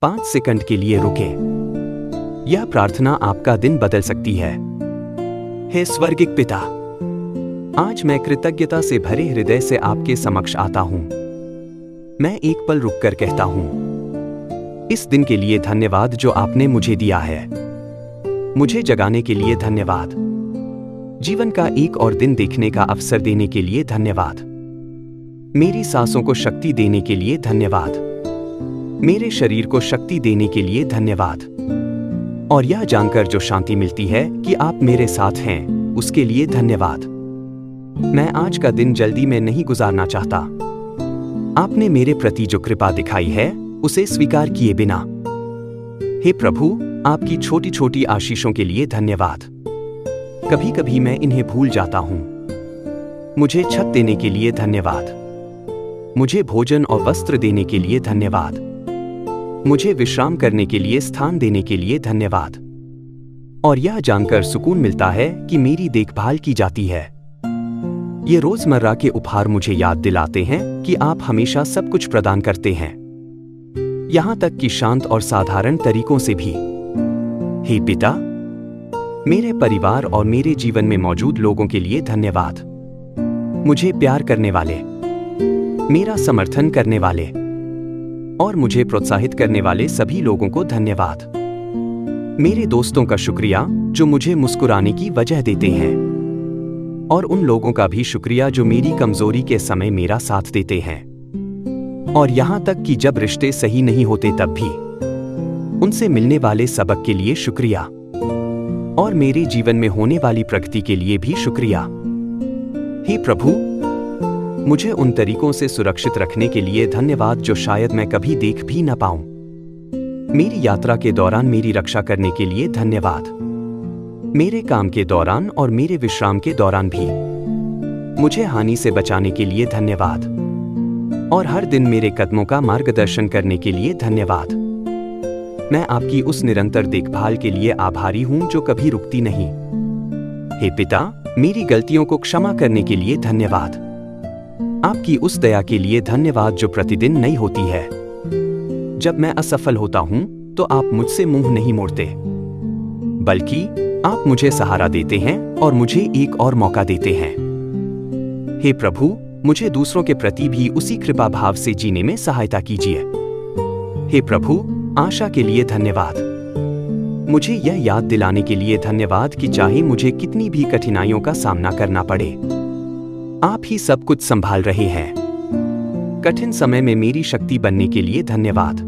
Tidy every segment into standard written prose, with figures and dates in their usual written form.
5 second के लिए रुकें। यह प्रार्थना आपका दिन बदल सकती है। हे स्वर्गिक पिता, आज मैं कृतज्ञता से भरे हृदय से आपके समक्ष आता हूं। मैं एक पल रुककर कहता हूं, इस दिन के लिए धन्यवाद जो आपने मुझे दिया है। मुझे जगाने के लिए धन्यवाद। जीवन का एक और दिन देखने का अवसर देने के लिए धन्यवाद। मेरी सांसों को शक्ति देने के लिए धन्यवाद। मेरे शरीर को शक्ति देने के लिए धन्यवाद। और यह जानकर जो शांति मिलती है कि आप मेरे साथ हैं, उसके लिए धन्यवाद। मैं आज का दिन जल्दी में नहीं गुजारना चाहता। आपने मेरे प्रति जो कृपा दिखाई है, उसे स्वीकार किए बिना। हे प्रभु, आपकी छोटी छोटी आशीषों के लिए धन्यवाद। कभी कभी मैं इन्हें भूल जाता हूं। मुझे छत देने के लिए धन्यवाद। मुझे भोजन और वस्त्र देने के लिए धन्यवाद। मुझे विश्राम करने के लिए स्थान देने के लिए धन्यवाद। और यह जानकर सुकून मिलता है कि मेरी देखभाल की जाती है। ये रोजमर्रा के उपहार मुझे याद दिलाते हैं कि आप हमेशा सब कुछ प्रदान करते हैं, यहां तक कि शांत और साधारण तरीकों से भी। हे पिता, मेरे परिवार और मेरे जीवन में मौजूद लोगों के लिए धन्यवाद। मुझे प्यार करने वाले, मेरा समर्थन करने वाले और मुझे प्रोत्साहित करने वाले सभी लोगों को धन्यवाद। मेरे दोस्तों का शुक्रिया जो मुझे मुस्कुराने की वजह देते हैं, और उन लोगों का भी शुक्रिया जो मेरी कमजोरी के समय मेरा साथ देते हैं। और यहां तक कि जब रिश्ते सही नहीं होते तब भी उनसे मिलने वाले सबक के लिए शुक्रिया, और मेरे जीवन में होने वाली प्रगति के लिए भी शुक्रिया। हे प्रभु, मुझे उन तरीकों से सुरक्षित रखने के लिए धन्यवाद जो शायद मैं कभी देख भी न पाऊं। मेरी यात्रा के दौरान मेरी रक्षा करने के लिए धन्यवाद। मेरे काम के दौरान और मेरे विश्राम के दौरान भी मुझे हानि से बचाने के लिए धन्यवाद। और हर दिन मेरे कदमों का मार्गदर्शन करने के लिए धन्यवाद। मैं आपकी उस निरंतर देखभाल के लिए आभारी हूं जो कभी रुकती नहीं। हे पिता, मेरी गलतियों को क्षमा करने के लिए धन्यवाद। आपकी उस दया के लिए धन्यवाद जो प्रतिदिन नई होती है। जब मैं असफल होता हूं तो आप मुझसे मुंह नहीं मोड़ते, बल्कि आप मुझे सहारा देते हैं और मुझे एक और मौका देते हैं। हे प्रभु, मुझे दूसरों के प्रति भी उसी कृपा भाव से जीने में सहायता कीजिए। हे प्रभु, आशा के लिए धन्यवाद। मुझे यह याद दिलाने के लिए धन्यवाद कि चाहे मुझे कितनी भी कठिनाइयों का सामना करना पड़े, आप ही सब कुछ संभाल रहे हैं। कठिन समय में मेरी शक्ति बनने के लिए धन्यवाद,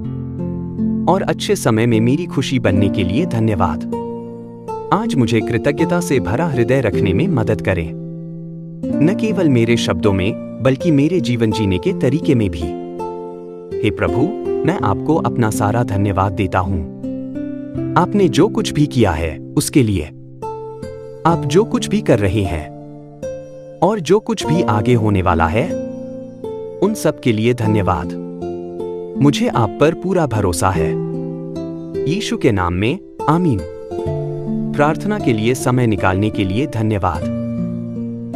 और अच्छे समय में मेरी खुशी बनने के लिए धन्यवाद। आज मुझे कृतज्ञता से भरा हृदय रखने में मदद करें, न केवल मेरे शब्दों में बल्कि मेरे जीवन जीने के तरीके में भी। हे प्रभु, मैं आपको अपना सारा धन्यवाद देता हूं। आपने जो कुछ भी किया है उसके लिए, आप जो कुछ भी कर रहे हैं और जो कुछ भी आगे होने वाला है, उन सब के लिए धन्यवाद। मुझे आप पर पूरा भरोसा है। यीशु के नाम में, आमीन। प्रार्थना के लिए समय निकालने के लिए धन्यवाद।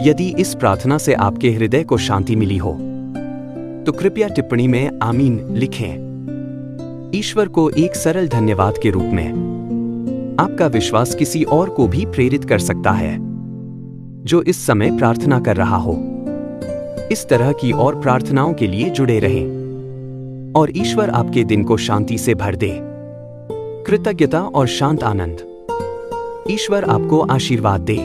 यदि इस प्रार्थना से आपके हृदय को शांति मिली हो तो कृपया टिप्पणी में आमीन लिखें। ईश्वर को एक सरल धन्यवाद के रूप में आपका विश्वास किसी और को भी प्रेरित कर सकता है जो इस समय प्रार्थना कर रहा हो। इस तरह की और प्रार्थनाओं के लिए जुड़े रहें और ईश्वर आपके दिन को शांति से भर दे। कृतज्ञता और शांत आनंद। ईश्वर आपको आशीर्वाद दे।